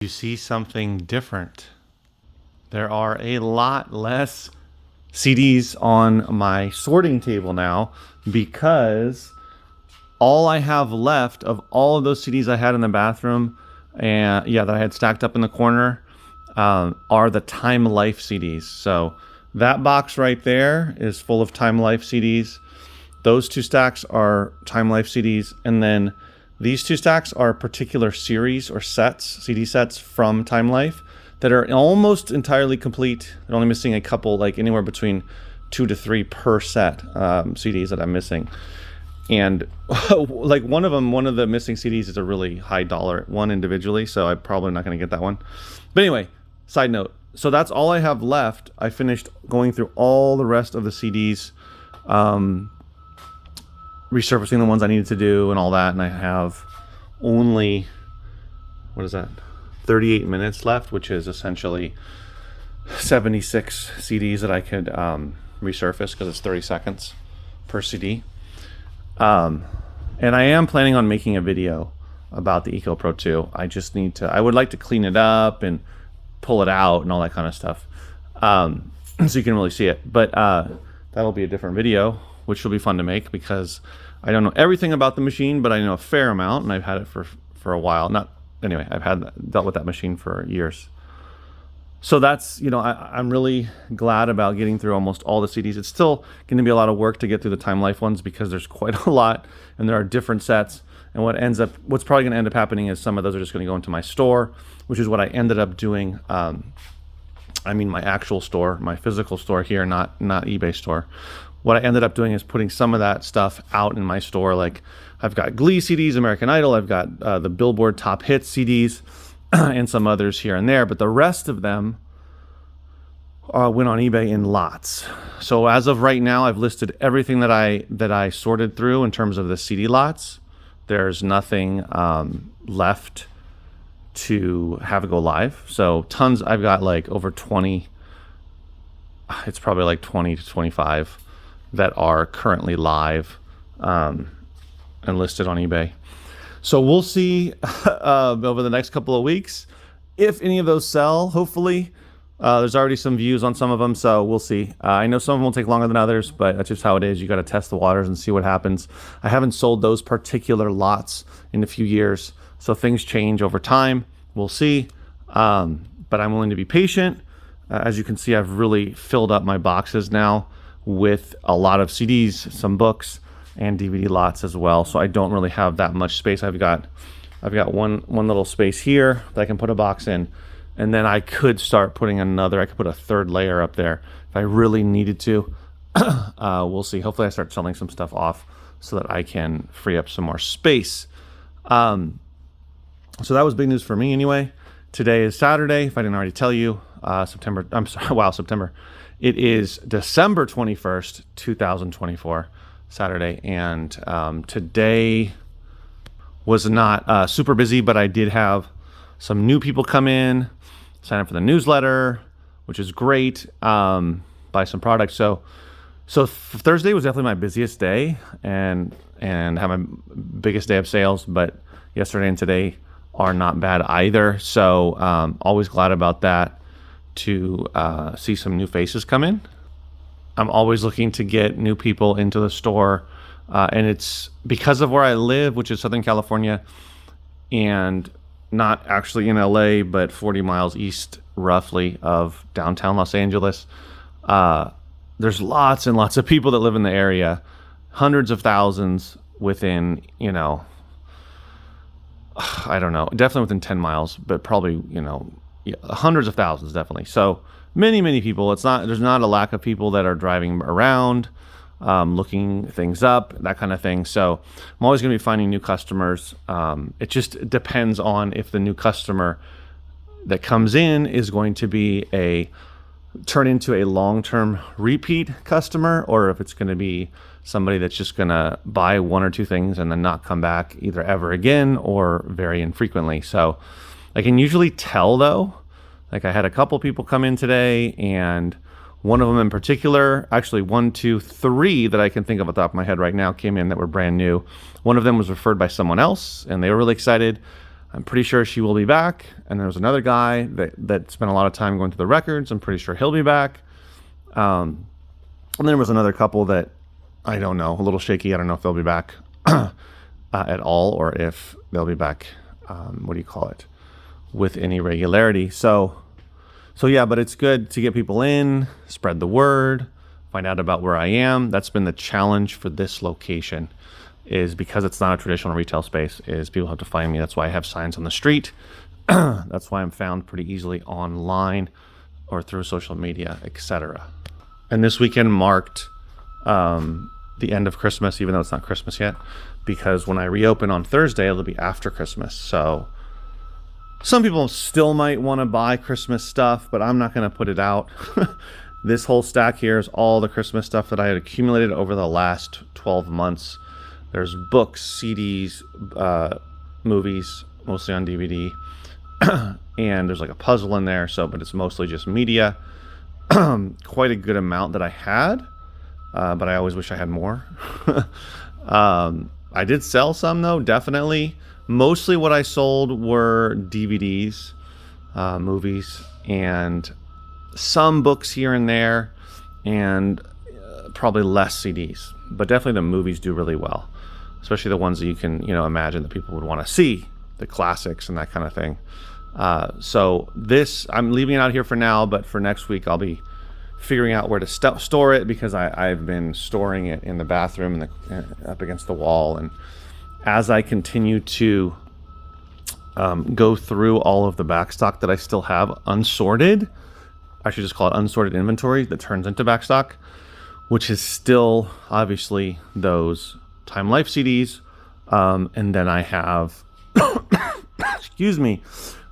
You see something different. There are a lot less CDs on my sorting table now because all I have left of all of those CDs I had in the bathroom and that I had stacked up in the corner are the Time Life CDs. So that box right there is full of Time Life CDs. Those two stacks are Time Life CDs, and then these two stacks are particular series or sets, CD sets from Time Life that are almost entirely complete. They're only missing a couple, like anywhere between 2 to 3 per set CDs that I'm missing. And like one of the missing CDs is a really high dollar one individually, so I'm probably not going to get that one. But anyway, side note. So that's all I have left. I finished going through all the rest of the CDs, resurfacing the ones I needed to do and all that, and I have only 38 minutes left, which is essentially 76 CDs that I could resurface because it's 30 seconds per CD. And I am planning on making a video about the EcoPro 2. I would like to clean it up and pull it out and all that kind of stuff, so you can really see it. But that'll be a different video, which will be fun to make because I don't know everything about the machine, but I know a fair amount, and I've had it for a while. I've dealt with that machine for years. So that's, I'm really glad about getting through almost all the CDs. It's still going to be a lot of work to get through the Time Life ones because there's quite a lot, and there are different sets. And what's probably going to end up happening is some of those are just going to go into my store, which is what I ended up doing. My actual store, my physical store here, not eBay store. What I ended up doing is putting some of that stuff out in my store. Like I've got Glee CDs, American Idol, I've got the Billboard Top Hits CDs, and some others here and there. But the rest of them went on eBay in lots. So as of right now, I've listed everything that I sorted through in terms of the CD lots. There's nothing left to have go live. So tons. I've got like over 20. It's probably like 20 to 25 that are currently live and listed on eBay. So we'll see over the next couple of weeks if any of those sell. Hopefully, there's already some views on some of them, so we'll see. I know some of them will take longer than others, but that's just how it is. You got to test the waters and see what happens. I haven't sold those particular lots in a few years, so things change over time. We'll see, but I'm willing to be patient. As you can see, I've really filled up my boxes now with a lot of CDs, some books, and DVD lots as well. So I don't really have that much space. I've got one little space here that I can put a box in, and then I could start putting I could put a third layer up there if I really needed to. We'll see. Hopefully I start selling some stuff off so that I can free up some more space. So that was big news for me anyway. Today is Saturday, if I didn't already tell you. September. It is December 21st, 2024, Saturday. And today was not super busy, but I did have some new people come in, sign up for the newsletter, which is great, buy some products. So Thursday was definitely my busiest day and have my biggest day of sales, but yesterday and today are not bad either. So always glad about that, to see some new faces come in. I'm always looking to get new people into the store, and it's because of where I live, which is Southern California, and not actually in LA, but 40 miles east roughly of downtown Los Angeles. There's lots and lots of people that live in the area, hundreds of thousands within, I don't know, definitely within 10 miles, but probably, hundreds of thousands, definitely. So many people. There's not a lack of people that are driving around, looking things up, that kind of thing. So I'm always going to be finding new customers. It just depends on if the new customer that comes in is going to turn into a long-term repeat customer, or if it's going to be somebody that's just going to buy one or two things and then not come back either ever again or very infrequently. So I can usually tell though. Like I had a couple people come in today, and one of them in particular, actually 1, 2, 3 that I can think of off the top of my head right now came in that were brand new. One of them was referred by someone else, and they were really excited. I'm pretty sure she will be back. And there was another guy that spent a lot of time going through the records. I'm pretty sure he'll be back. And there was another couple that I don't know, a little shaky. I don't know if they'll be back at all, or if they'll be back, with any regularity. So yeah, but it's good to get people in, spread the word, find out about where I am. That's been the challenge for this location, is because it's not a traditional retail space, is people have to find me. That's why I have signs on the street. That's why I'm found pretty easily online or through social media, etc. And this weekend marked the end of Christmas, even though it's not Christmas yet, because when I reopen on Thursday, it'll be after Christmas. So some people still might want to buy Christmas stuff, but I'm not going to put it out. This whole stack here is all the Christmas stuff that I had accumulated over the last 12 months. There's books, CDs, movies, mostly on DVD, and there's like a puzzle in there. But it's mostly just media. Quite a good amount that I had, but I always wish I had more. I did sell some though, definitely. Mostly what I sold were DVDs, movies, and some books here and there, and probably less CDs. But definitely the movies do really well, especially the ones that you can, imagine that people would want to see, the classics and that kind of thing. So this, I'm leaving it out here for now, but for next week I'll be figuring out where to store it, because I've been storing it in the bathroom and up against the wall. And as I continue to go through all of the backstock that I still have unsorted, I should just call it unsorted inventory that turns into backstock, which is still obviously those Time Life CDs. And then I have, excuse me,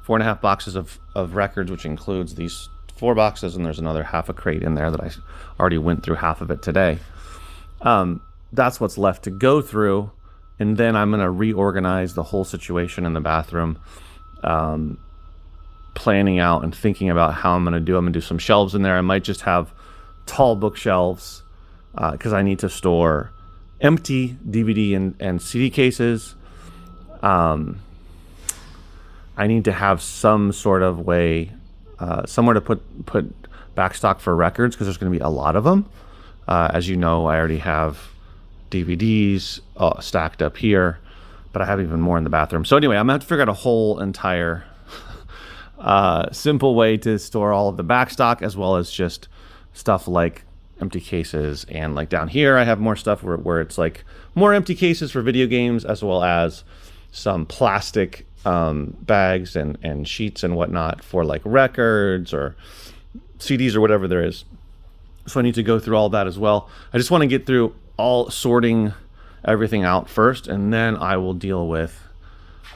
4.5 boxes of records, which includes these 4 boxes, and there's another half a crate in there that I already went through half of it today. That's what's left to go through. And then I'm going to reorganize the whole situation in the bathroom, planning out and thinking about how I'm going to do. I'm going to do some shelves in there. I might just have tall bookshelves, because I need to store empty DVD and CD cases. I need to have some sort of way, somewhere to put backstock for records, because there's going to be a lot of them. As you know, I already have DVDs stacked up here, but I have even more in the bathroom. So anyway, I'm going to have to figure out a whole entire simple way to store all of the backstock, as well as just stuff like empty cases. And like down here, I have more stuff where it's like more empty cases for video games, as well as some plastic bags and sheets and whatnot for like records or CDs or whatever there is. So I need to go through all that as well. I just want to get through all sorting everything out first, and then I will deal with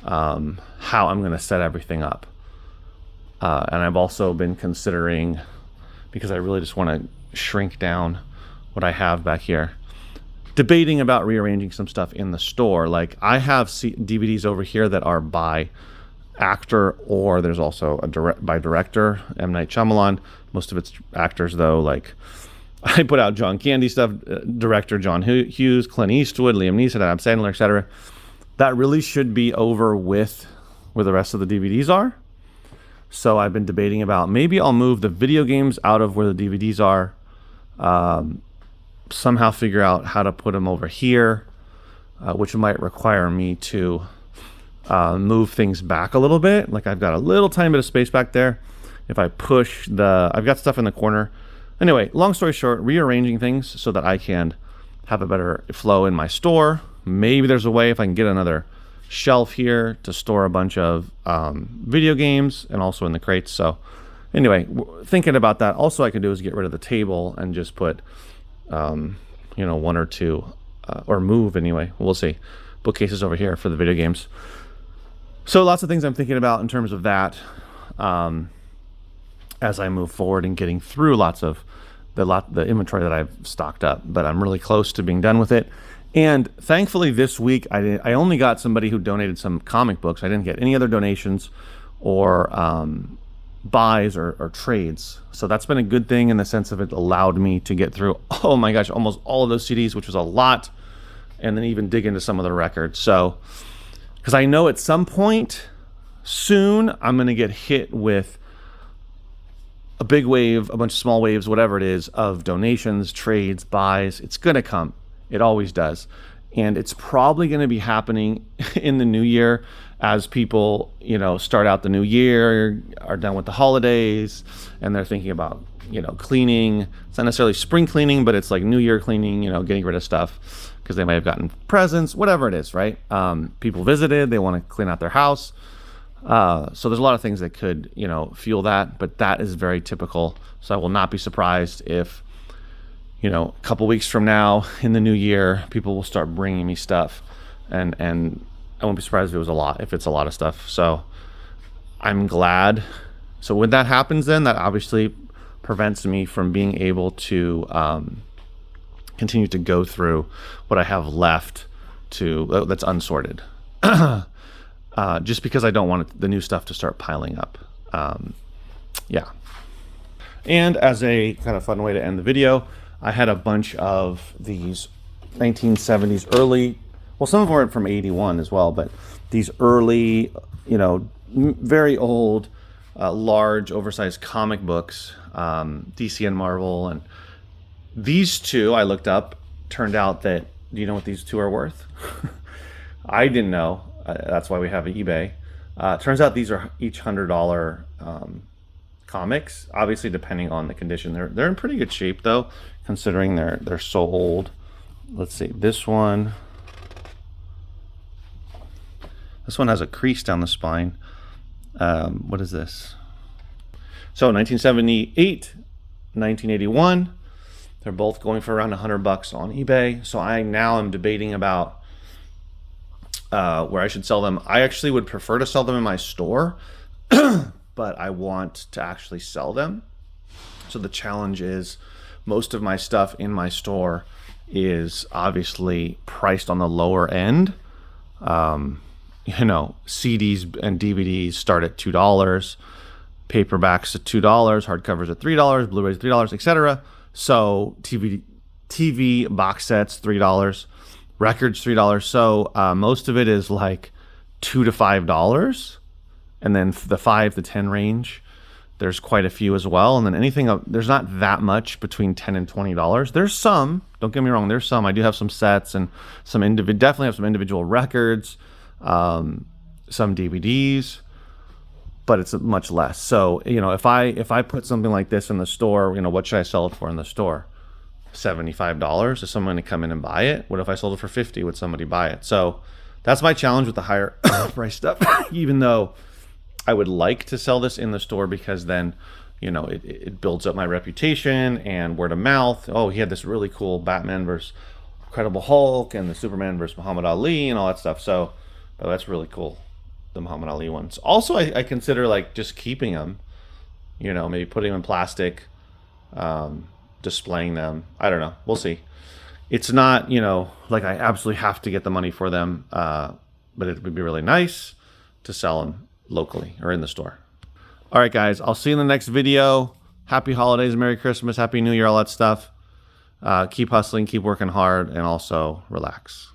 how I'm going to set everything up. And I've also been considering, because I really just want to shrink down what I have back here, debating about rearranging some stuff in the store. Like I have DVDs over here that are by actor, or there's also by director, M. Night Shyamalan. Most of it's actors though. Like I put out John Candy stuff, director John Hughes, Clint Eastwood, Liam Neeson, Adam Sandler, etc. That really should be over with where the rest of the DVDs are. So I've been debating about maybe I'll move the video games out of where the DVDs are. Somehow figure out how to put them over here, which might require me to move things back a little bit. Like I've got a little tiny bit of space back there. If I push I've got stuff in the corner. Anyway, long story short, rearranging things so that I can have a better flow in my store. Maybe there's a way if I can get another shelf here to store a bunch of video games, and also in the crates. So anyway, thinking about that. Also, I could do is get rid of the table and just put, one or two, or move anyway. We'll see. Bookcases over here for the video games. So lots of things I'm thinking about in terms of that, as I move forward and getting through lots of the inventory that I've stocked up. But I'm really close to being done with it. And thankfully this week, I only got somebody who donated some comic books. I didn't get any other donations or buys or trades. So that's been a good thing in the sense of it allowed me to get through, oh my gosh, almost all of those CDs, which was a lot, and then even dig into some of the records. So, because I know at some point soon I'm going to get hit with a big wave, a bunch of small waves, whatever it is, of donations, trades, buys. It's going to come. It always does. And it's probably going to be happening in the new year as people, start out the new year, are done with the holidays, and they're thinking about, cleaning. It's not necessarily spring cleaning, but it's like new year cleaning, getting rid of stuff because they might have gotten presents, whatever it is, right? People visited, they want to clean out their house. So there's a lot of things that could, fuel that, but that is very typical. So I will not be surprised if, a couple weeks from now in the new year, people will start bringing me stuff, and I won't be surprised if it's a lot of stuff. So I'm glad. So when that happens, then that obviously prevents me from being able to continue to go through what I have left that's unsorted. Just because I don't want the new stuff to start piling up. Yeah. And as a kind of fun way to end the video, I had a bunch of these 1970s early, well, some of them were from 81 as well, but these early, very old, large, oversized comic books, DC and Marvel. And these two I looked up, turned out that, do you know what these two are worth? I didn't know. That's why we have an eBay. Turns out these are each $100 comics. Obviously, depending on the condition, they're in pretty good shape though, considering they're so old. Let's see, this one has a crease down the spine. What is this? So 1978, 1981. They're both going for around $100 on eBay. So I now am debating about where I should sell them. I actually would prefer to sell them in my store, but I want to actually sell them. So the challenge is most of my stuff in my store is obviously priced on the lower end. CDs and DVDs start at $2, paperbacks at $2, hardcovers at $3, Blu-rays at $3, etc. So TV box sets $3. Records $3. So most of it is like $2 to $5, and then the $5 to $10 range, there's quite a few as well. And then anything there's not that much between $10 and $20. There's some. Don't get me wrong. There's some. I do have some sets and definitely have some individual records, some DVDs, but it's much less. So if I put something like this in the store, what should I sell it for in the store? $75. Is someone going to come in and buy it? What if I sold it for $50? Would somebody buy it? So that's my challenge with the higher price stuff. Even though I would like to sell this in the store, because then it builds up my reputation and word of mouth. Oh, he had this really cool Batman versus Incredible Hulk and the Superman versus Muhammad Ali and all that stuff. So that's really cool, the Muhammad Ali ones. Also, I consider like just keeping them, maybe putting them in plastic, displaying them. I don't know. We'll see. It's not, like I absolutely have to get the money for them, but it would be really nice to sell them locally or in the store. All right, guys, I'll see you in the next video. Happy holidays, Merry Christmas, Happy New Year, all that stuff. Keep hustling, keep working hard, and also relax.